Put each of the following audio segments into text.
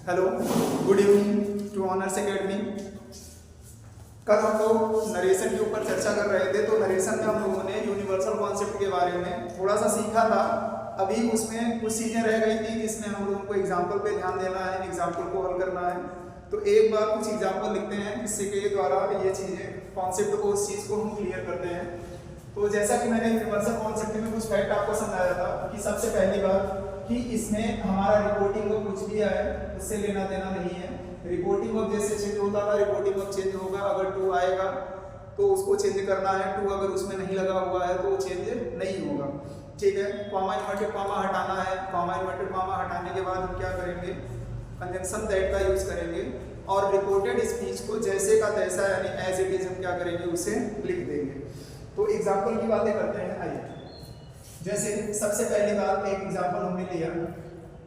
Hello, good evening to Honours Academy. कल हम लोग नरेशन के ऊपर चर्चा कर रहे थे, तो नरेशन में हम लोगों ने यूनिवर्सल कॉन्सेप्ट के बारे में थोड़ा सा सीखा था। अभी उसमें कुछ चीज़ें रह गई थी जिसमें हम लोगों को एग्जाम्पल पे ध्यान देना है, एग्जाम्पल को हल करना है। तो एक बार कुछ एग्जाम्पल लिखते हैं जिससे के द्वारा ये चीज़ें कॉन्सेप्ट को, उस चीज़ को हम क्लियर करते हैं। तो जैसा कि मैंने यूनिवर्सल कॉन्सेप्ट में कुछ फैक्ट आपको समझाया था कि सबसे पहली बात कि इसमें हमारा रिपोर्टिंग को कुछ भी आए उससे लेना देना नहीं है। रिपोर्टिंग ऑफ जैसे चेंज होता था, रिपोर्टिंग ऑफ चेंज होगा, अगर टू आएगा तो उसको चेंज करना है, टू अगर उसमें नहीं लगा हुआ है तो चेंज नहीं होगा। ठीक है, कॉमा इन्वर्टेड कॉमा हटाना है, कॉमा इन्वर्टेड कॉमा हटाने के बाद हम क्या करेंगे, कंजंक्शन दैट का यूज करेंगे और रिपोर्टेड स्पीच को जैसे का तैसा यानी एज इट इज हम क्या करेंगे, उसे लिख देंगे। तो एग्जाम्पल की बातें करते हैं। आइए, जैसे सबसे पहली बात एक एग्जाम्पल हमने लिया,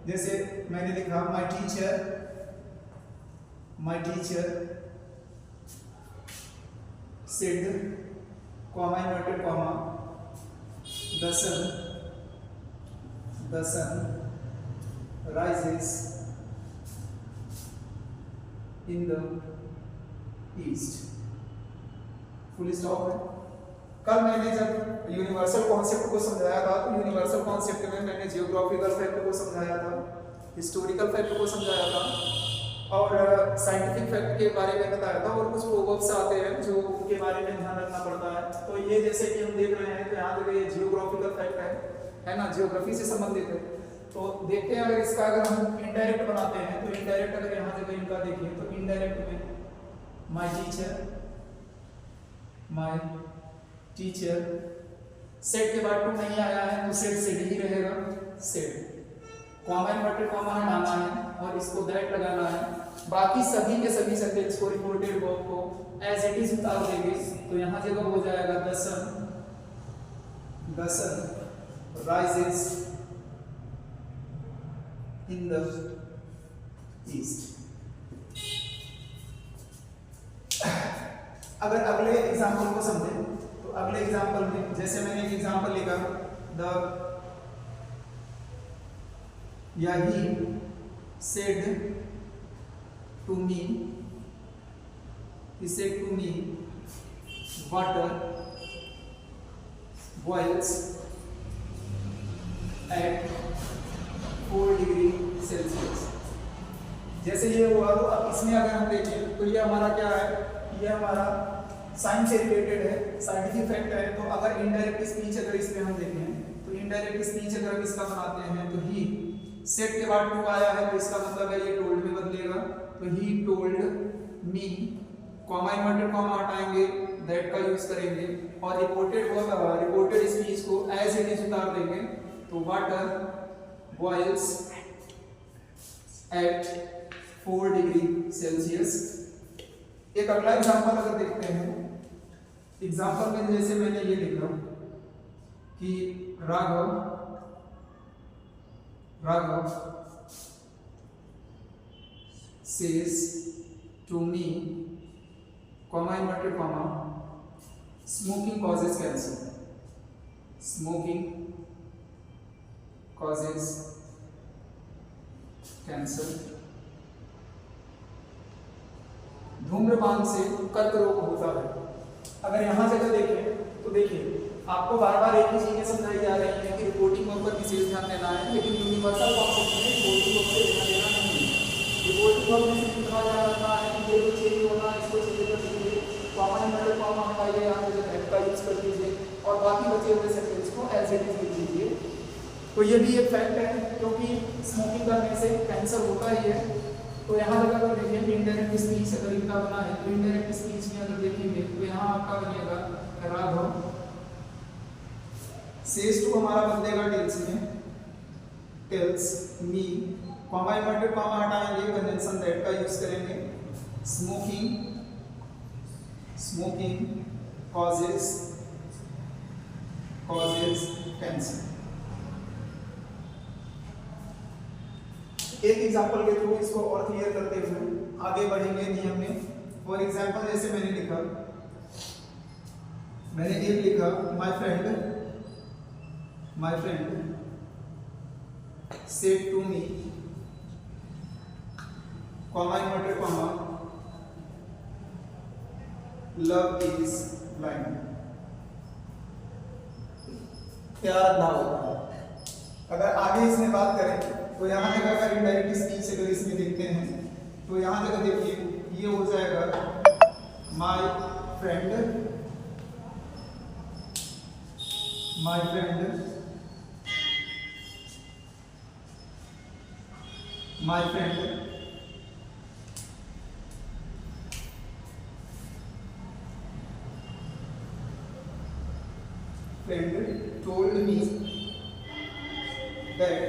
जैसे मैंने लिखा my teacher said comma inverted comma the sun rises in the east, full stop है। कल मैंने जब यूनिवर्सल कॉन्सेप्ट को समझाया था तो यूनिवर्सल कॉन्सेप्ट में मैंने जियोग्राफिकल फैक्ट को समझाया था, हिस्टोरिकल फैक्ट को समझाया था और साइंटिफिक फैक्ट के बारे में बताया था, और कुछ प्रोवर्ब्स आते हैं जो उनके बारे में ध्यान रखना पड़ता है। तो ये जैसे कि हम देख रहे हैं तो यहाँ जगह ये जियोग्राफिकल फैक्ट है ना, जियोग्राफी से संबंधित है। तो देखते हैं, अगर इसका अगर हम इनडायरेक्ट बनाते हैं तो इनडायरेक्ट अगर यहाँ जगह इनका देखें तो इनडायरेक्ट में माय टीचर सेट के बाद टू नहीं आया है तो सेट ही रहेगा, सेट कॉमा इन्वर्टेड कॉमा हटाना है और इसको दैट लगाना है। बाकी सभी के सभी सेंटेंस को, रिपोर्टेड वर्ब को एज इट इज उतार देंगे तो यहाँ जगह हो जाएगा the sun rises in the east. अगर अगले एग्जाम्पल को समझें तो अगले एग्जाम्पल में जैसे मैंने एक एग्जाम्पल लिखा, he said to me water boils at 4 degree Celsius. जैसे ये हुआ तो अब इसमें अगर हम देखें तो ये हमारा क्या है, ये हमारा साइंस से रिलेटेड है, साइंटिफिक फैक्ट है। तो अगर इनडायरेक्ट स्पीच अगर इसमें हम देखें तो इनडायरेक्ट स्पीच अगर हम इसका बनाते हैं तो ही सेट के बाद टू आया है तो इसका मतलब है ये टोल्ड में बदलेगा, तो ही told me comma inverted comma हटाएंगे, दैट का यूज करेंगे और रिपोर्टेड स्पीच को एज इट इज उतार देंगे तो water boils at 4 degree Celsius. एक अगला एग्जांपल अगर देखते हैं, एग्जांपल में जैसे मैंने ये लिखा कि Raghav says to me comma inverted comma smoking causes cancer, smoking causes cancer, धूम्रपान से कर्क रोग होता है। अगर यहाँ जगह देखें तो देखिए आपको बार बार एक ही चीजें समझाई जा रही है कि रिपोर्टिंग वर्ब पर विशेष ध्यान देना है, लेकिन यूनिवर्सल कॉन्सेप्ट में रिपोर्टिंग वर्ब से लेना देना नहीं है। रिपोर्टिंग वर्ब में सिर्फ इतना जा रहा है कि ये जो चेंज होना है इसको चेंज कर दीजिए, कॉमा इन्वर्टेड कॉमा हटाइए, यहाँ पे जो दैट का यूज कर दीजिए और बाकी बचे हुए सेंटेंस को एज इट इज लिख दीजिए। तो ये भी एक फैक्ट है क्योंकि स्मोकिंग करने से कैंसर होता ही है। तो यहाँ जगह अगर देखिए इनडायरेक्ट स्पीच अगर इनका बना है तो इनडायरेक्ट स्पीच में अगर देखेंगे तो यहाँ आपका बनेगा राघव सेज टू हमारा बदलेगा टेल्स में, tells me comma inverted comma हटाएंगे, कंजंक्शन दैट का यूज करेंगे, स्मोकिंग causes कैंसर। एक एग्जांपल के थ्रू इसको और क्लियर करते हुए आगे बढ़ेंगे नियम में। फॉर एग्जांपल जैसे मैंने एक लिखा my friend said to me comma inverted comma, love is blind. प्यार अंधा होता है। अगर आगे इसमें बात करें तो यहाँ जगह अगर इनडायरेक्ट स्पीच अगर इसमें देखते हैं तो यहाँ जगह देखिए ये हो जाएगा my friend, my friend, my friend friend told me that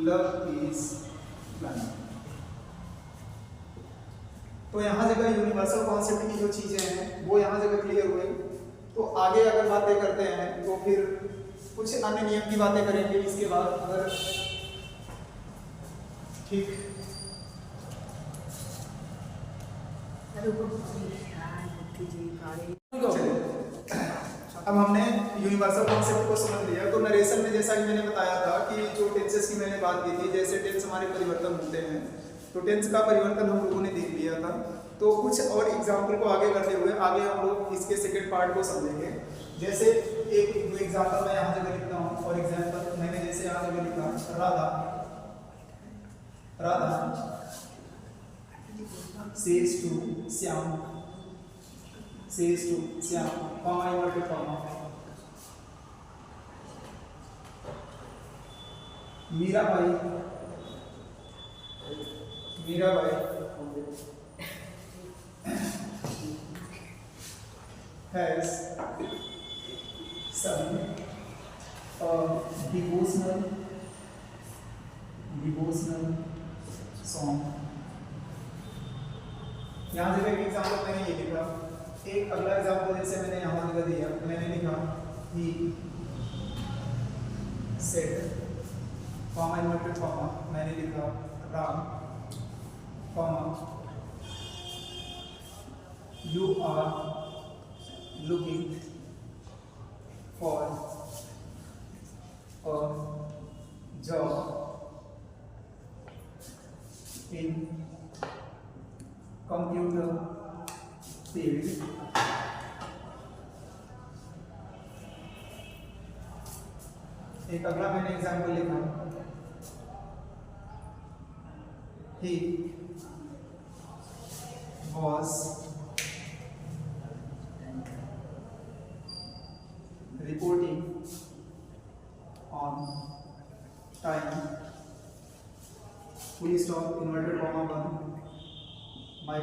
love is blind। तो यहाँ जगह यूनिवर्सल कॉन्सेप्ट की जो चीजें हैं वो यहाँ जगह क्लियर हुई। तो आगे अगर बातें करते हैं तो फिर कुछ अन्य नियम की बातें करेंगे इसके बाद। अगर ठीक अब हमने यूनिवर्सल कॉन्सेप्ट को समझ लिया। तो नरेशन में जैसा कि मैंने बताया था कि जो टेंसेस की मैंने बात की थी, जैसे टेंस हमारे परिवर्तन होते हैं, तो टेंस का परिवर्तन हम लोगों ने देख लिया था। तो कुछ और एग्जाम्पल को आगे करते हुए आगे हम लोग इसके सेकेंड पार्ट को समझेंगे। जैसे एक एग्जाम्पल मैं यहाँ जगह लिखता हूँ। फॉर एग्जाम्पल मैंने जैसे यहाँ जगह लिखा Radha, Radha says to Syam, says to Syam, comma inverted comma, Mirabai, Mirabai has sung a devotional song। यहाँ जगह एक एग्जाम्पल मैंने ये लिखा। एक अगला एग्जाम्पल जैसे मैंने यहाँ जगह दिया, मैंने लिखा he said, comma inverted comma, मैंने लिखा Ram, comma you are looking for a job in computer field. एक अगला मैंने एग्जाम्पल लिखा he was reporting on time, full stop, inverted comma 1,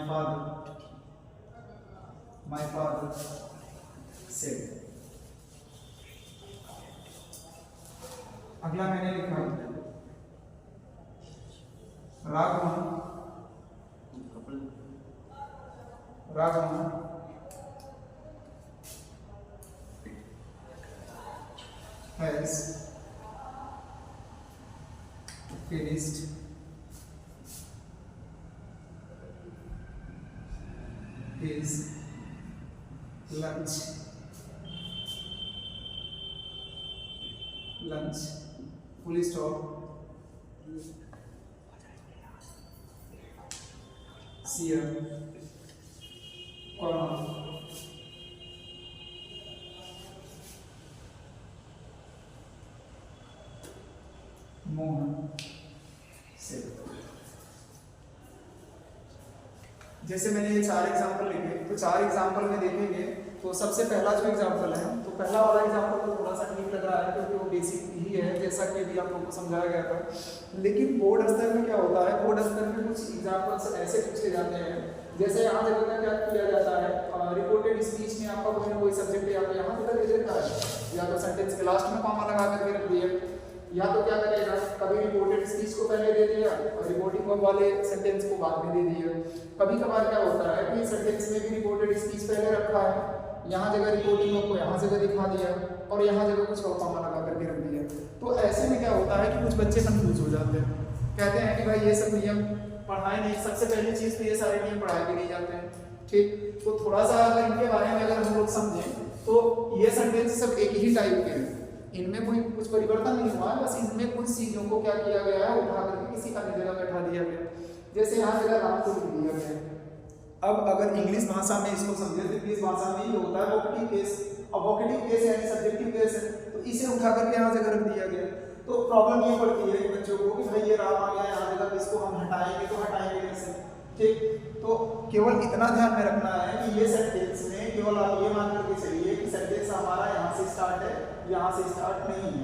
my father said। अगला मैंने लिखा Raghavan has finished his lunch, full stop, Sia, comma, Mohan से। जैसे मैंने ये 4 एग्जाम्पल लिखे, तो 4 एग्जाम्पल में देखेंगे तो सबसे पहला जो एग्जाम्पल है, तो पहला वाला एग्जाम्पल तो थोड़ा सा ठीक लग रहा है क्योंकि वो बेसिक ही है जैसा कि अभी आप लोगों को समझाया गया था। लेकिन बोर्ड स्तर में क्या होता है, बोर्ड स्तर में कुछ एग्जाम्पल्स ऐसे पूछे जाते हैं। जैसे यहाँ जगह का क्या किया जाता है, रिपोर्टेड स्पीच में आपका कोई ना कोई सब्जेक्ट या तो यहाँ जगह दे देता है, या तो सेंटेंस के लास्ट में कॉमा लगा करके रख दिया, या तो क्या करेगा कभी रिपोर्टेड स्पीच को पहले दे दिया और रिपोर्टिंग वाले सेंटेंस को बाद में दे दिया। कभी कभार क्या होता है कि सेंटेंस में भी रिपोर्टेड स्पीच पहले रखा है, यहाँ जगह रिपोर्टिंग को यहाँ जगह दिखा दिया और यहाँ जगह कुछ और कॉमा लगा करके रख दिया। तो ऐसे में क्या होता है कि कुछ बच्चे कंफ्यूज हो जाते हैं, कहते हैं कि भाई ये सब नियम पढ़ाए नहीं। सबसे पहली चीज तो ये सारे नियम पढ़ाए भी नहीं जाते हैं, ठीक। तो थोड़ा सा अगर इनके बारे में अगर हम लोग समझें तो ये सेंटेंस सब एक ही टाइप के हैं। इनमें कोई कुछ परिवर्तन नहीं हुआ है, बस इसमें कुछ चीजों को क्या किया गया है, उठा करके किसी अन्य जगह बैठा दिया गया। जैसे यहाँ जगह राम को लिख दिया गया है। अब अगर इंग्लिश भाषा में इसको समझे तो इंग्लिश भाषा में ये होता है वोकेटिव केस। अब वोकेटिव केस यानी सब्जेक्टिव केस है, तो इसे उठा करके यहाँ जगह रख दिया गया। तो प्रॉब्लम ये पड़ती है बच्चों को कि भाई ये राम आ गया यहाँ जगह, इसको हम हटाएंगे तो हटाएंगे कैसे? ठीक, तो केवल इतना ध्यान में रखना है कि ये सेंटेंस में केवल आप ये मान करके चलिए कि सेंटेंस हमारा यहाँ से स्टार्ट है, यहाँ से स्टार्ट नहीं है।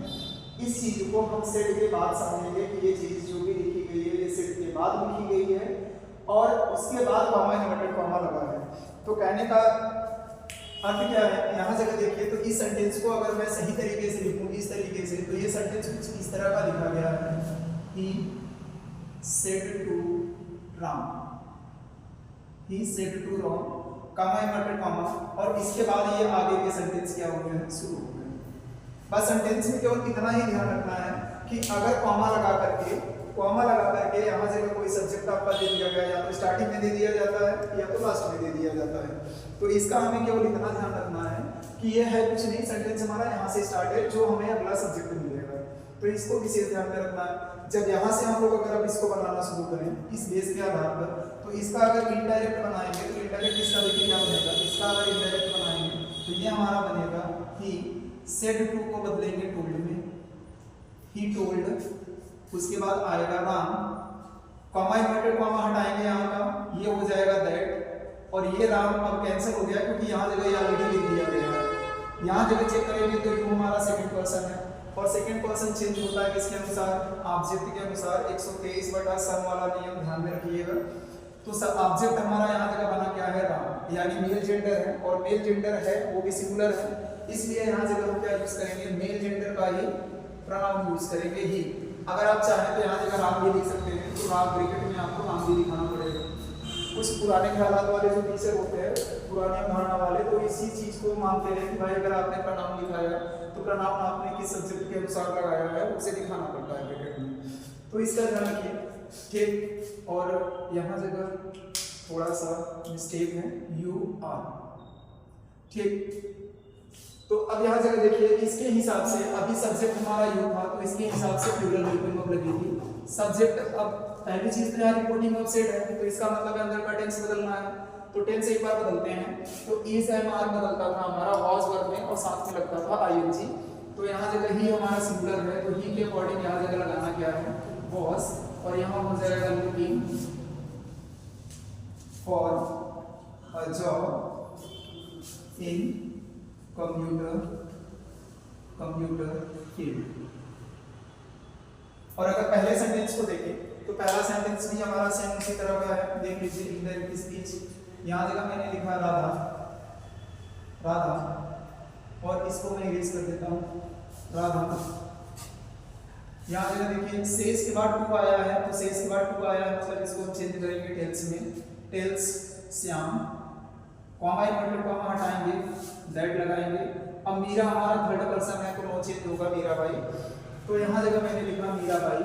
इस चीज को हम सेट के बाद समझेंगे कि ये चीज जो भी लिखी गई है ये सेट के बाद लिखी गई है और उसके बाद कॉमा इन्वर्टेड कॉमा लगा है। तो कहने का अर्थ क्या है, यहाँ जगह देखिए तो इस सेंटेंस को अगर मैं सही तरीके से लिखूँ इस तरीके से, तो ये सेंटेंस कुछ इस तरह का लिखा गया है, he said to Ram, he said to Ram, comma inverted comma, और इसके बाद ये आगे के सेंटेंस क्या हो गए, शुरू हो गए। बस सेंटेंस में केवल इतना ही ध्यान रखना है कि अगर कॉमा लगा करके यहाँ जगह कोई सब्जेक्ट आपका दे दिया गया, या तो स्टार्टिंग में दे दिया जाता है या तो लास्ट में दे दिया जाता है, तो इसका हमें केवल इतना ध्यान रखना है कि ये है कुछ नहीं, सेंटेंस हमारा यहाँ से स्टार्ट है, जो हमें अगला सब्जेक्ट मिलेगा। तो इसको विशेष ध्यान में रखना है। जब यहाँ से हम लोग अगर अब इसको बनाना शुरू करें इस बेस के आधार पर, तो इसका अगर इनडायरेक्ट बनाएंगे तो इनडायरेक्ट इसका देखिए क्या बनेगा, इसका अगर इनडायरेक्ट बनाएंगे तो ये हमारा बनेगा ही सेड टू को बदलेंगे टोल्ड में, ही टोल्ड, उसके बाद आएगा राम, कॉमा इन्वर्टेड कॉमा हटाएंगे यहाँ का, ये हो जाएगा दैट, और ये राम अब कैंसिल हो गया क्योंकि यहाँ जगह ये ऑलरेडी लिख दिया गया है। यहाँ जगह चेक करेंगे तो यू हमारा सेकंड पर्सन है, और सेकंड पर्सन चेंज होता है किसके अनुसार, ऑब्जेक्ट के अनुसार। 123/7 वाला नियम ध्यान में रखिएगा। तो सब ऑब्जेक्ट हमारा यहाँ जगह बना क्या है, राम, यानी मेल जेंडर है, और मेल जेंडर है वो भी सिंगुलर है, इसलिए यहाँ जगह हम क्या यूज करेंगे, मेल जेंडर का ही प्रोनाउन यूज करेंगे ही। अगर आप चाहें तो यहाँ जगह राम भी लिख सकते हैं, तो राम ब्रैकेट में आपको राम भी लिखाना पड़ेगा। कुछ पुराने ख्यालात वाले जो टीचर होते हैं, पुराने अवधारणा वाले, तो इसी चीज को मानते हैं कि भाई अगर आपने प्रोनाउन लिखाया तो प्रोनाउन आपने किस सब्जेक्ट के अनुसार लगाया है उसे दिखाना पड़ता है ब्रैकेट में। तो इसका ध्यान रखिए, ठीक। और यहाँ जगह थोड़ा सा मिस्टेक है, यू आर, ठीक। तो अब यहाँ जगह देखिए इसके हिसाब से, अभी सब्जेक्ट हमारा यू था तो इसके हिसाब से प्लूरल रिपोर्टिंग ऑफ लगेगी। सब्जेक्ट अब पहली चीज तो यहाँ रिपोर्टिंग ऑफ सेड है, तो इसका मतलब अंदर का टेंस बदलना है, तो टेंस एक बार बदलते हैं। तो इज एम आर बदलता था हमारा वॉज वर्ब में, और साथ में लगता था आईएनजी। तो यहाँ जगह ही हमारा सिंगुलर है, तो ही के अकॉर्डिंग यहाँ जगह लगाना क्या है, वॉज, और यहाँ हो जाएगा looking for a job in computer field. और अगर पहले सेंटेंस को देखें तो पहला सेंटेंस भी हमारा सेम उसी तरह का है, देख लीजिए इनडायरेक्ट स्पीच। यहाँ जगह मैंने लिखा राधा, राधा, और इसको मैं इरेज कर देता हूँ, राधा। यहाँ जगह देखिए सेज के बाद टू आया है, तो सेज के बाद टू आया है मतलब इसको हम चेंज करेंगे टेल्स में, tells Shyam, comma inverted comma हटाएंगे, दैट लगाएंगे। अब मीरा हमारा थर्ड पर्सन है तो नो चेंज होगा, मीरा बाई। तो यहाँ जगह मैंने लिखा मीरा बाई,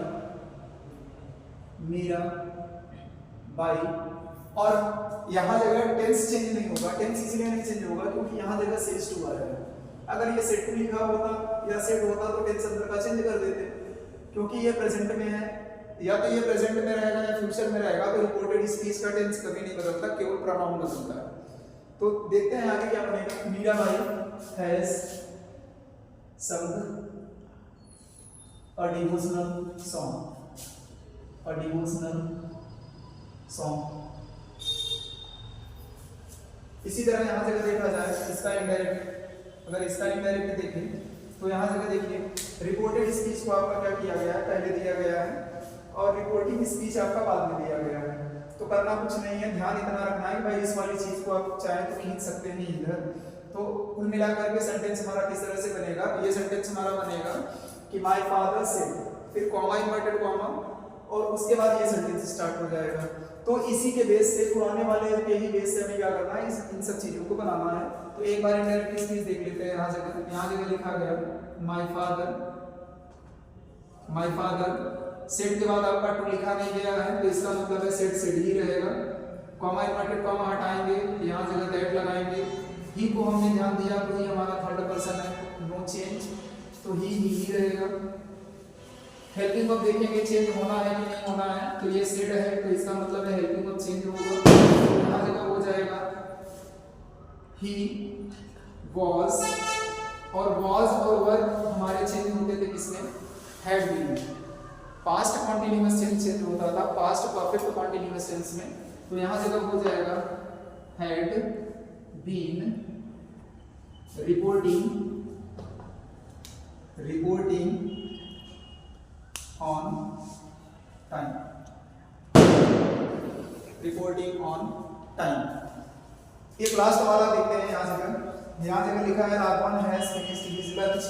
मीरा बाई, और यहाँ जगह टेंस चेंज नहीं होगा। टेंस इसलिए नहीं चेंज होगा क्योंकि यहाँ जगह सेज टू आया है। अगर ये सेट टू लिखा होता या सेट होता तो टेंस अंदर का चेंज कर देते, क्योंकि ये प्रेजेंट में है, या तो ये प्रेजेंट में रहेगा या फ्यूचर में रहेगा, तो रिपोर्टेड स्पीच का टेंस कभी नहीं बदलता, केवल प्रोनाउन बदलता है। तो देखते हैं आगे क्या बनेगा। Meera Bai has sung a devotional song। इसी तरह यहाँ जगह देखा जाए इसका इनडायरेक्ट, अगर इसका इनडायरेक्ट देखें तो यहाँ जगह देखिए रिपोर्टेड स्पीच को आपका क्या किया गया है, पहले दिया गया है, और रिपोर्टिंग स्पीच आपका बाद में दिया गया है। तो करना कुछ नहीं है, ध्यान इतना रखना है भाई इस वाली चीज को आप चाहे तो खींच सकते हैं इधर। तो कुल मिलाकर के सेंटेंस हमारा किस तरह से बनेगा, ये सेंटेंस हमारा बनेगा कि माय फादर सेड, फिर कॉमा इन्वर्टेड कॉमा, और उसके बाद ये सेंटेंस स्टार्ट हो जाएगा। तो इसी के बेस से, पुराने वाले के ही बेस से हमें क्या करना है, इन सब चीजों को बनाना है। तो एक बार इनडायरेक्ट स्पीच देख लेते हैं। यहाँ जगह लिखा गया माय फादर, सेट के बाद आपका टू लिखा नहीं गया है, तो इसका मतलब है सेट सेड ही रहेगा। कॉमा इन्वर्टेड कॉमा हटाएंगे, यहाँ जगह दैट लगाएंगे। ही को हमने ध्यान दिया कि हमारा थर्ड पर्सन है, नो चेंज, तो तो ही रहेगा। हेल्पिंग वर्ब देखेंगे चेंज होना है कि नहीं होना है, तो ये सेड है तो इसका मतलब है हेल्पिंग वर्ब चेंज होगा, यहाँ जगह हो जाएगा ही वॉज, और वॉज और वर्ब हमारे चेंज होते थे किसमें, had been. Past continuous change होता था पास्ट परफेक्ट कॉन्टिन्यूअस टेंस में, तो यहाँ जगह हो जाएगा had been reporting on time, reporting on time. एक लास्ट वाला देखते हैं, यहाँ जगह लिखा है Raghavan has finished his lunch,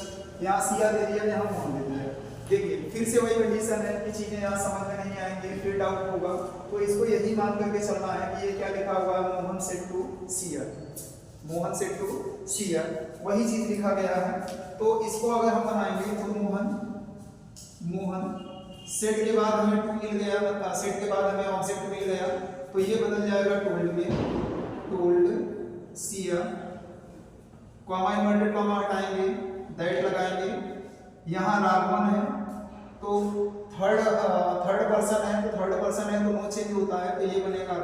यहाँ सिया दे दिया, यहाँ मोहन दे दिया। देखिए फिर से वही कंडीशन है कि चीजें यहाँ समझ में नहीं आएंगी, फिर डाउट होगा, तो इसको यही मान करके चलना है कि ये क्या लिखा हुआ है, Mohan said to Siya, Mohan said to Siya, वही चीज लिखा गया है। तो इसको अगर हम बनाएंगे तो मोहन सेड के बाद हमें टू मिल गया, मतलब सेड के बाद हमें ऑब्जेक्ट मिल गया, तो ये बदल जाएगा टोल्ड में, told Siya, comma inverted comma हटाएंगे, दैट लगाएंगे, यहाँ राघवन है तो थर्ड पर्सन है, तो थर्ड पर्सन है तो नो चेंज होता है, तो ये बनेगा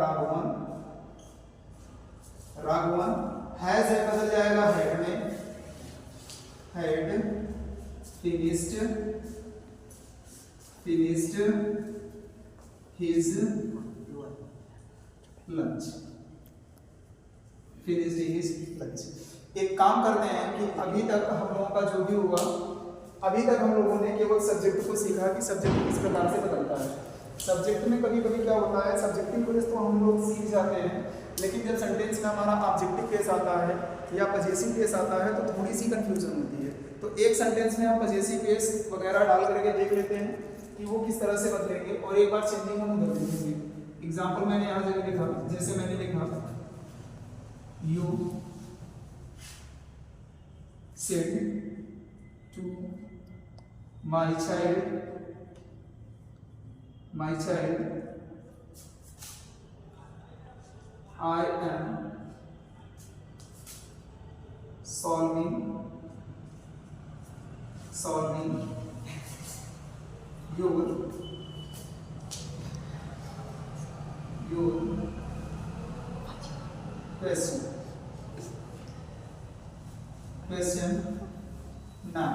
राघवन। हैज है बदल जाएगा हेड में, हैड फिनिश्ड हिज लंच, एक काम करते हैं कि अभी तक हम लोगों का जो भी हुआ, अभी तक हम लोगों ने केवल सब्जेक्ट को सीखा कि सब्जेक्ट किस प्रकार से बदलता है। सब्जेक्ट में कभी कभी क्या होता है, सब्जेक्टिव केस तो हम लोग सीख जाते हैं, लेकिन जब सेंटेंस में हमारा ऑब्जेक्टिव केस आता है या पजेसिव केस आता है तो थोड़ी सी कंफ्यूजन होती है। तो एक सेंटेंस में हम पजेसिव केस वगैरह डाल करके देख लेते हैं कि वो किस तरह से बदलेंगे, और एक बार चेंजिंग हम उधर देखेंगे। एग्जाम्पल मैंने यहाँ जगह लिखा, जैसे मैंने लिखा you said to my child I am solving your question now।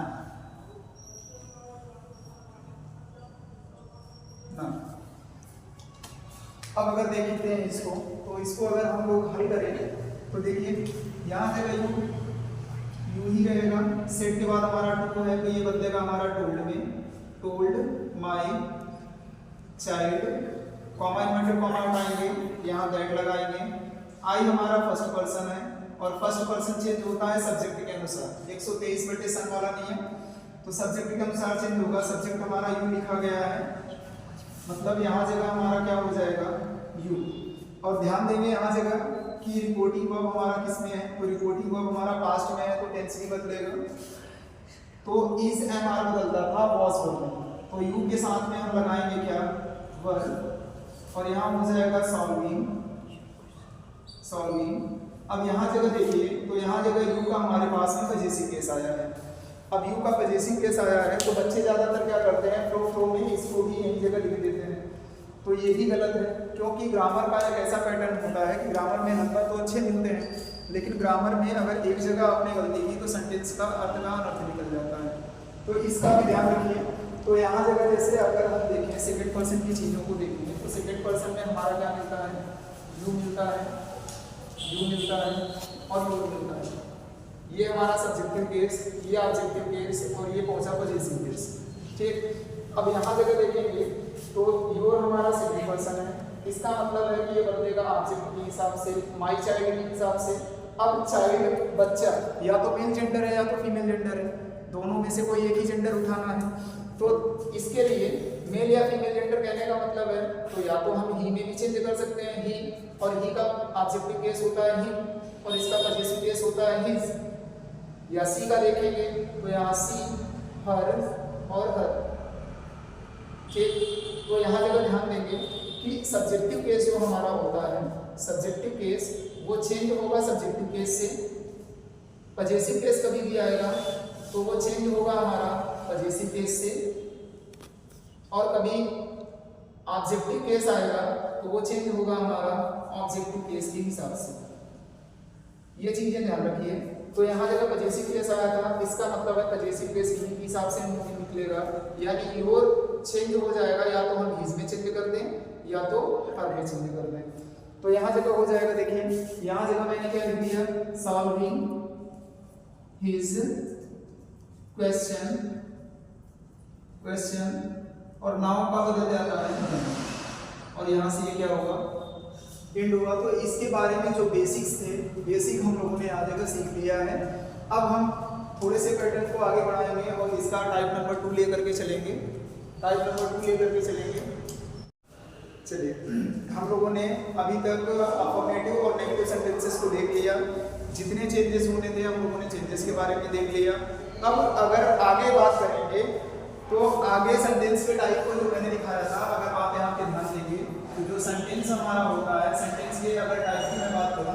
अब अगर देखते हैं इसको, तो इसको अगर हम लोग हल करें तो देखिए यहाँ है यू ही रहेगा, सेट के बाद हमारा टू है तो ये बदलेगा हमारा टोल्ड में, told my child, comma inverted comma हटाएंगे, यहाँ दैट लगाएंगे। आई हमारा फर्स्ट पर्सन है और फर्स्ट पर्सन चेंज होता है सब्जेक्ट के अनुसार, 123/सन वाला नियम, तो सब्जेक्ट के अनुसार चेंज होगा। सब्जेक्ट हमारा यू लिखा गया है, मतलब यहाँ जगह हमारा क्या हो जाएगा यू, और ध्यान देंगे यहाँ जगह कि रिपोर्टिंग वर्ब हमारा किस में है, तो रिपोर्टिंग वर्ब हमारा पास्ट में है तो टेंस भी बदलेगा, तो इज एम आर बदलता था वॉज वर्ब में, तो यू के साथ में हम लगाएंगे क्या वर्ब, और यहाँ हो जाएगा सॉल्विंग। अब यहाँ जगह देखिए, तो यहाँ जगह यू का हमारे पास में पजेसिव केस आया है। अब यू का पजेसिव केस आया है तो बच्चे ज्यादातर क्या करते हैं, फ्लो में इसको ही यही जगह लिख देते हैं, तो ये भी गलत है, क्योंकि ग्रामर का एक ऐसा पैटर्न होता है कि ग्रामर में नंबर तो अच्छे मिलते हैं, लेकिन ग्रामर में अगर एक जगह आपने गलती की तो सेंटेंस का अर्थ का अनर्थ निकल जाता है, तो इसका भी ध्यान रखिए। तो यहाँ जगह जैसे अगर हम देखें सेकंड पर्सन की चीज़ों को देखेंगे, तो सेकंड पर्सन में हमारा क्या मिलता है, यू मिलता है और यू मिलता है, ये हमारा सब्जेक्टिव केस, ये ऑब्जेक्टिव केस, और ये पहुंचा पजेसिव केस, ठीक। अब यहाँ जगह देखेंगे तो योर हमारा सेकंड पर्सन है, इसका मतलब है कि ये बदलेगा ऑब्जेक्ट के हिसाब से, माई चाइल्ड के हिसाब से। अब चाइल्ड बच्चा या तो मेल जेंडर है या तो फीमेल जेंडर है, दोनों में से कोई एक ही जेंडर उठाना है, तो इसके लिए मेल या फीमेल जेंडर कहने का मतलब है तो या तो हम ही में भी चेंज कर सकते हैं, ही, और ही का ऑब्जेक्टिव केस होता है ही, और इसका पजेसिव केस होता है हिज, या सी का देखेंगे तो यहाँ सी, हर और हर, ठीक। तो यहाँ जगह ध्यान देंगे कि सब्जेक्टिव केस जो हमारा होता है, सब्जेक्टिव केस वो चेंज होगा सब्जेक्टिव केस से। पजेसिव केस कभी भी आएगा तो वो चेंज होगा हमारा पजेसिव केस से, और कभी ऑब्जेक्टिव केस आएगा तो वो चेंज होगा हमारा ऑब्जेक्टिव केस के हिसाब से। ये चीजें ध्यान रखिए। तो यहाँ जगह पजेसिव केस आया था, इसका मतलब है पजेसिव केस इन्हीं के हिसाब से निकलेगा, यानी योर चेंज हो जाएगा, या तो हम हिज में चेंज कर दें या तो हर में चेंज कर दें। तो यहाँ जगह हो जाएगा, देखिए यहाँ जगह मैंने क्या लिख दिया, सॉल्विंग हिज क्वेश्चन और नाउ का बदल जाता है, और यहाँ से ये क्या होगा, एंड होगा। तो इसके बारे में जो बेसिक्स थे, बेसिक हम लोगों ने आज जगह सीख लिया है। अब हम थोड़े से पैटर्न को आगे बढ़ाएंगे और इसका टाइप नंबर 2 लेकर के चलेंगे। चलिए, हम लोगों ने अभी तक अफर्मेटिव और नेगेटिव सेंटेंसेस को देख लिया, जितने चेंजेस होने थे हम लोगों ने चेंजेस के बारे में देख लिया। अब अगर आगे बात करेंगे तो आगे सेंटेंस के टाइप को जो मैंने दिखाया था, अगर आप यहाँ पे ध्यान देंगे तो जो सेंटेंस हमारा होता है, सेंटेंस के अगर टाइप की मैं बात करूँ,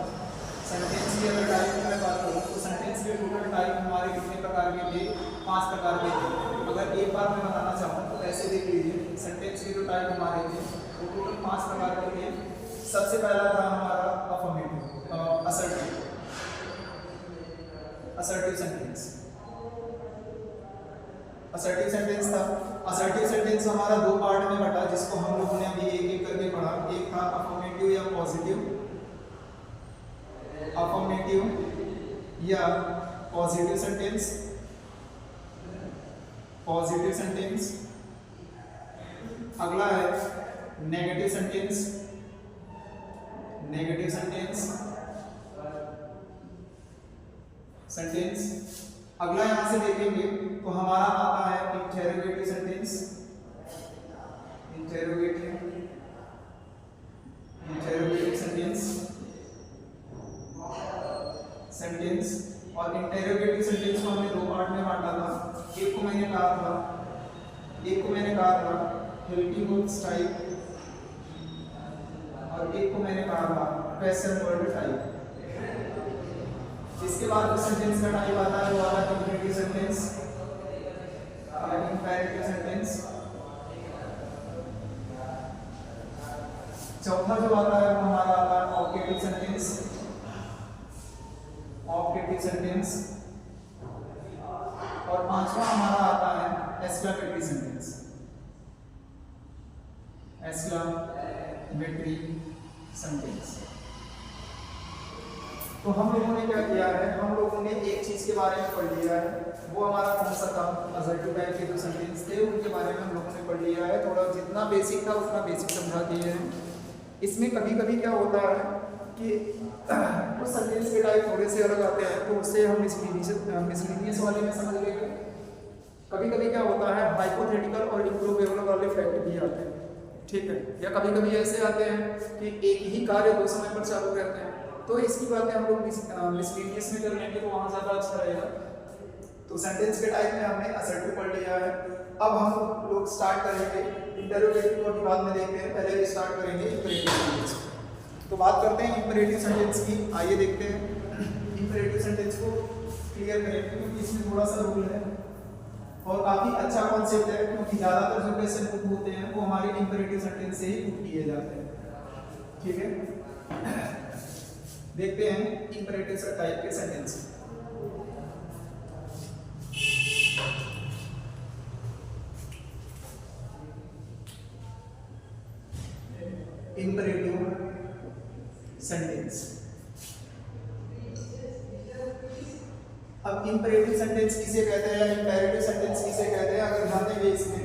तो सेंटेंस के टोटल टाइप हमारे कितने प्रकार के थे, 5 प्रकार के थे। अगर एक बार मैं बताना चाहूँ तो ऐसे देख लीजिए, सेंटेंस के जो टाइप हमारे थे वो टोटल 5 प्रकार के थे। सबसे पहला था हमारा अफर्मेटिव, असर्टिव सेंटेंस था। असर्टिव सेंटेंस हमारा 2 पार्ट में बटा, जिसको हम लोगों ने अभी एक एक करके पढ़ा। एक था अफर्मेटिव या पॉजिटिव सेंटेंस। अगला है नेगेटिव सेंटेंस। अगला यहां से देखेंगे तो हमारा आता है इंटेरोगेटिव सेंटेंस। और इंटेरोगेटिव सेंटेंस को हमने 2 पार्ट में बांटा था। एक को मैंने कहा था हेल्पिंग वर्ब्स टाइप, और एक को मैंने कहा था क्वेश्चन वर्ड टाइप। इसके बाद जो सेंटेंस का टाइप आता है वो आता है इंपेरेटिव सेंटेंस। चौथा जो आता है वो हमारा आता है ऑब्जेक्टिव सेंटेंस। और पांचवा हमारा आता है एक्सक्लेमेटरी सेंटेंस। तो हम लोगों ने क्या किया है, हम लोगों ने एक चीज के बारे में पढ़ लिया है, वो हमारा कौन सा था, असर्टिव टाइप के जो सेंटेंस थे उनके बारे में हम लोगों ने पढ़ लिया है। थोड़ा जितना बेसिक था उतना बेसिक समझा दिए हैं। इसमें कभी कभी क्या होता है कि कुछ सेंटेंस के टाइप थोड़े से अलग आते हैं, तो उससे हम मिसलीनियस वाले में समझ लेंगे। कभी कभी क्या होता है हाइपोथेटिकल और इम्प्रोबेबल वाले फैक्ट भी आते हैं, ठीक है। या कभी कभी ऐसे आते हैं कि एक ही कार्य 2 समय पर चालू रहते हैं, तो इसकी बातें हम लोग मिसलीनियस में कर लेंगे तो वहाँ ज़्यादा अच्छा रहेगा। तो सेंटेंस के टाइप में हमने असर्टिव पढ़ लिया है। अब हम लोग स्टार्ट करेंगे इंटरोगेटिव को, बाद में देखते हैं, पहले स्टार्ट करेंगे इंपेरेटिव सेंटेंस। तो बात करते हैं इंपेरेटिव सेंटेंस की। आइए देखते हैं इंपेरेटिव सेंटेंस को क्लियर करेंगे, क्योंकि इसमें थोड़ा सा रूल है और काफ़ी अच्छा कॉन्सेप्ट है, क्योंकि ज़्यादातर जो क्वेश्चन पुट होते हैं वो हमारे इंपेरेटिव सेंटेंस से ही पुट किए जाते हैं, ठीक है। देखते हैं इंपेरेटिव टाइप के सेंटेंस। Imperative sentence. अब इंपेरेटिव सेंटेंस किसे कहते हैं या इंपेरेटिव सेंटेंस किसे कहते हैं, अगर ध्यान देंगे इसमें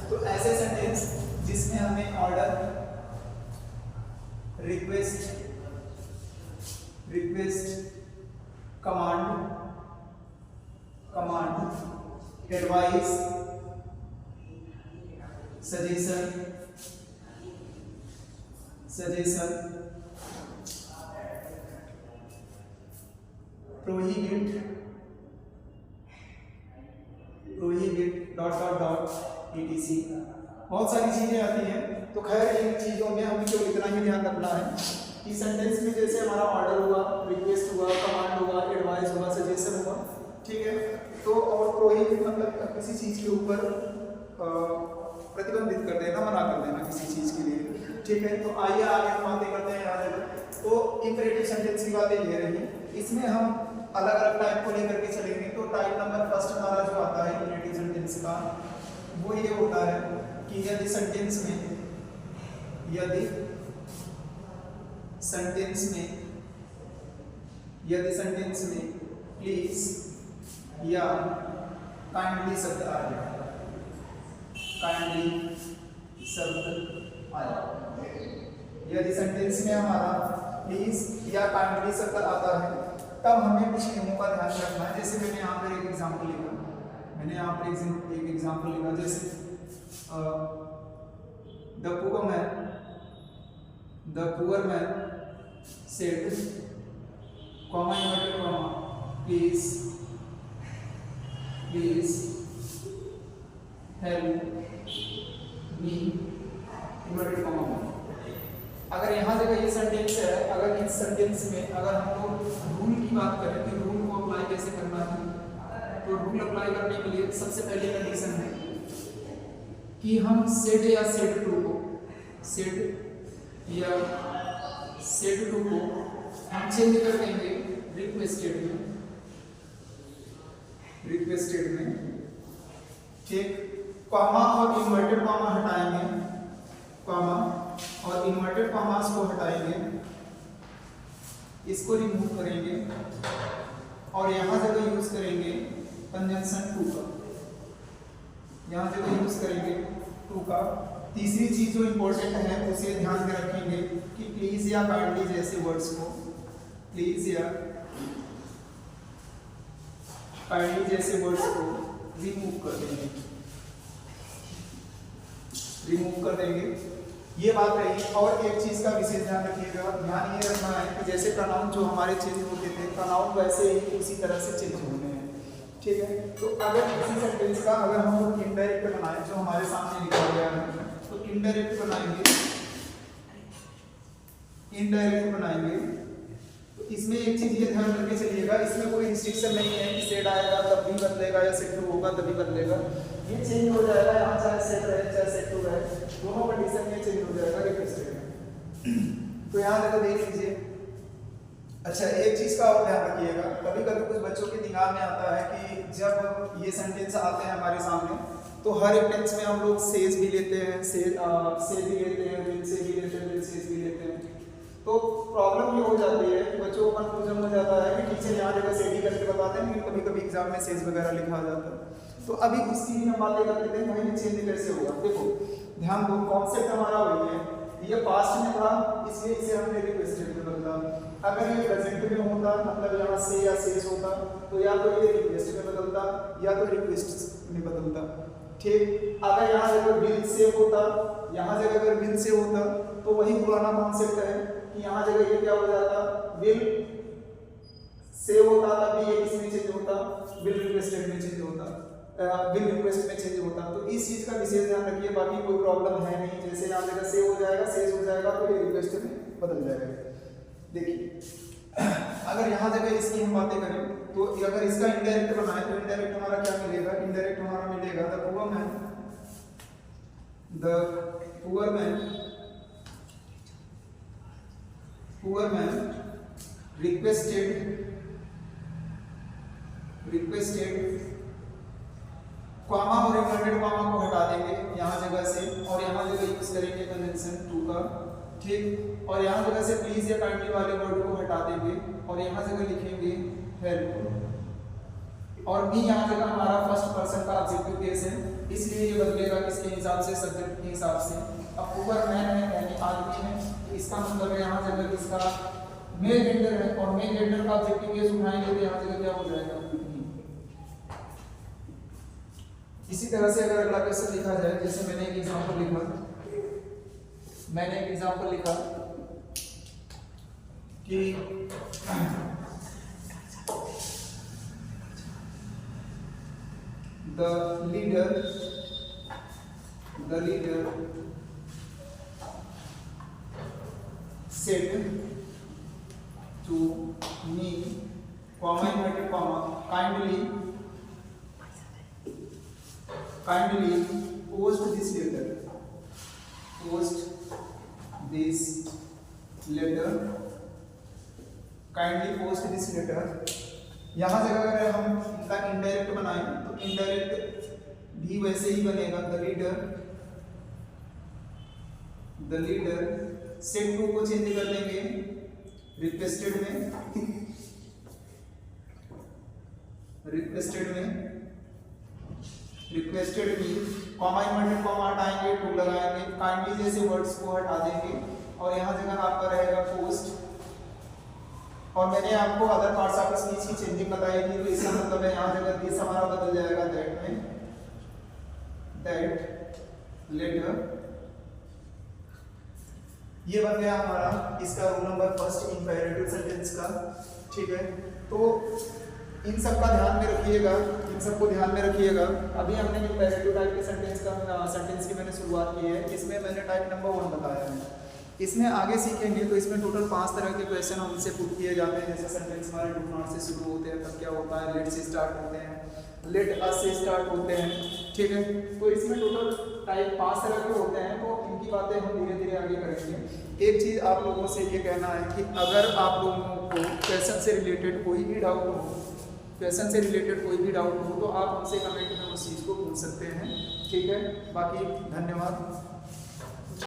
तो ऐसे सेंटेंस जिसमें हमें order, request, command, advice, suggestion, prohibit etc. बहुत सारी चीजें आती हैं। तो खैर इन चीजों में हमें केवल इतना ही ध्यान रखना है कि सेंटेंस में जैसे हमारा ऑर्डर हुआ, रिक्वेस्ट हुआ, कमांड हुआ, एडवाइस हुआ, सजेशन हुआ, ठीक है। तो और प्रोहिबिट मतलब किसी चीज के ऊपर प्रतिबंधित कर देना, मना कर देना किसी चीज के लिए, ठीक है। तो आइए आगे हम बातें करते हैं यहाँ। तो इंपरेटिव सेंटेंस की बातें ये रही, इसमें हम अलग अलग टाइप को लेकर के चलेंगे। तो टाइप नंबर फर्स्ट हमारा जो आता है इंपरेटिव सेंटेंस का, वो ये होता है कि यदि सेंटेंस में प्लीज या काइंडली शब्द आ जाए, यदि सेंटेंस में हमारा प्लीज या काइंडली शब्द आता है, तब हमें कुछ नियमों का ध्यान रखना है। जैसे मैंने यहाँ पर एक एग्जांपल लिखा, जैसे the poor man said, comma inverted comma, please help me, inverted comma. अगर यहाँ जगह ये सेंटेंस है, अगर इस सेंटेंस में अगर हम लोग रूल की बात करें कि रूल को अप्लाई कैसे करना है, तो रूल अप्लाई करने के लिए सबसे पहले कंडीशन है कि हम सेट या सेट टू को हम चेंज कर देंगे रिक्वेस्टेड में, ठीक। कॉमा और इन्वर्टेड कॉमा हटाएंगे, कॉमा और इन्वर्टेड कॉमास को हटाएंगे, इसको रिमूव करेंगे और यहाँ जगह यूज करेंगे कंजंक्शन टू का, यहाँ जगह यूज करेंगे टू का। तीसरी चीज जो इंपॉर्टेंट है उसे ध्यान में रखेंगे कि प्लीज या काइंडली जैसे वर्ड्स को, प्लीज या काइंडली जैसे वर्ड्स को रिमूव कर देंगे, ये बात रही। और एक चीज का विशेष ध्यान रखिएगा, ध्यान ये रखना है कि जैसे प्रोनाउन जो हमारे चेंज होते थे, प्रोनाउन वैसे ही उसी तरह से चेंज होने हैं, ठीक है। तो अगर किसी सेंटेंस का अगर हम लोग इनडायरेक्ट बनाएं, जो हमारे सामने लिखा गया है, तो इनडायरेक्ट बनाएंगे। तो इसमें एक चीज ये ध्यान रखके चलिएगा, इसमें कोई रिस्ट्रिक्शन नहीं है कि सेट आएगा तब भी बदलेगा या सेट टू होगा तभी बदलेगा, ये चेंज हो जाएगा। यहाँ चाहे सेट रहे चाहे सेट टू रहे, दोनों कंडीशन में चेंज हो जाएगा रिक्वेस्टेड में। तो यहाँ देखो देख लीजिए। अच्छा, एक चीज का और ध्यान रखिएगा, कभी कभी कुछ बच्चों के दिमाग में आता है कि जब ये सेंटेंस आते हैं हमारे सामने, तो हर एक टेंस में हम लोग सेज भी लेते हैं, से भी लेते हैं, विल से भी लेते हैं, विल सेज भी लेते हैं। तो प्रॉब्लम ये हो जाती है कि बच्चों को कंफ्यूजन हो जाता है कि टीचर यहाँ जगह से भी करके बताते हैं, लेकिन कभी कभी एग्जाम में सेज वगैरह लिखा जाता है। तो अभी इसकी भी हम बातें करते हैं, वही चेंज कैसे होगा। देखो ध्यान दो, कॉन्सेप्ट हमारा वही है, ये पास्ट में था इसलिए इसे हमने रिक्वेस्टेड में बदला। अगर ये प्रेजेंट में होता, मतलब यहाँ से या सेज होता, तो या तो ये रिक्वेस्ट में बदलता या तो रिक्वेस्ट में बदलता, ठीक। अगर यहाँ जगह विल से होता, यहाँ जगह अगर विल से होता, तो वही पुराना कॉन्सेप्ट है कि यहाँ जगह ये क्या हो जाता, विल से होता तब भी ये किसमें चेंज होता, विल रिक्वेस्टेड में चेंज होता, विल रिक्वेस्ट में चेंज होता। तो इस चीज का विशेष ध्यान रखिए, बाकी कोई प्रॉब्लम है नहीं। जैसे यहाँ जगह से हो जाएगा, सेज हो जाएगा, तो ये रिक्वेस्ट में बदल जाएगा। देखिए अगर यहाँ जगह इसकी हम बातें करें, तो अगर इसका इनडायरेक्ट बनाए तो इनडायरेक्ट हमारा क्या मिलेगा, इनडायरेक्ट हमारा मिलेगा the poor man requested comma और इन्वर्टेड कॉमा को हटा देंगे यहाँ जगह से, और यहाँ जगह यूज करेंगे कंजंक्शन टू का, ठीक। और यहाँ जगह से प्लीज या काइंडली वाले वर्ड को हटा देंगे और यहाँ जगह लिखेंगे हेल्प। और भी यहाँ जगह हमारा फर्स्ट पर्सन का ऑब्जेक्टिव केस है, इसलिए ये बदलेगा किसके हिसाब से, सब्जेक्ट के हिसाब से। अब पुअर मैन है यानी आदमी है, इसका मतलब है यहाँ जगह इसका मेल जेंडर है, और मेल जेंडर का ऑब्जेक्टिव केस उठाएंगे तो यहाँ जगह क्या हो जाएगा। इसी तरह से अगर अगला क्वेश्चन लिखा जाए, जैसे मैंने एक एग्जांपल लिखा कि the leader said to me, comma inverted comma, kindly kindly post this letter, kindly post this letter. यहाँ जगह अगर हम इनका इनडायरेक्ट बनाएं तो इनडायरेक्ट भी वैसे ही बनेगा, द लीडर सेट टू को चेंज कर देंगे रिक्वेस्टेड भी कॉमा इन्वर्टेड कॉमा हटाएंगे, टू लगाएंगे, काइंडली जैसे वर्ड्स को हटा देंगे और यहाँ जगह आपका रहेगा पोस्ट। और मैंने आपको अदर पार्ट्स ऑफ स्पीच की चेंजिंग बताई थी, तो इसका मतलब है यहाँ जगह दिस हमारा बदल जाएगा दैट में, दैट लेटर। ये बन गया हमारा इसका rule number first imperative sentence का। ठीक है, तो इन सब का ध्यान में रखिएगा, इन सबको ध्यान में रखिएगा। अभी हमने इंपेरेटिव टाइप के सेंटेंस की मैंने शुरुआत की है, इसमें मैंने टाइप नंबर 1 बताया है। इसमें आगे सीखेंगे तो इसमें टोटल 5 तरह के क्वेश्चन हमसे पुट किए जाते हैं। जैसे सेंटेंस हमारे डू नॉट से शुरू होते हैं, तब क्या होता है, लेट से स्टार्ट होते हैं, लेट अस से स्टार्ट होते हैं। ठीक है, तो इसमें टोटल टाइप 5 तरह के होते हैं, तो इनकी बातें हम धीरे धीरे आगे करेंगे। एक चीज़ आप लोगों से ये कहना है कि अगर आप लोगों को क्वेश्चन से रिलेटेड कोई भी डाउट हो तो आप हमसे कमेंट में उस चीज़ को पूछ सकते हैं। ठीक है, बाकी धन्यवाद।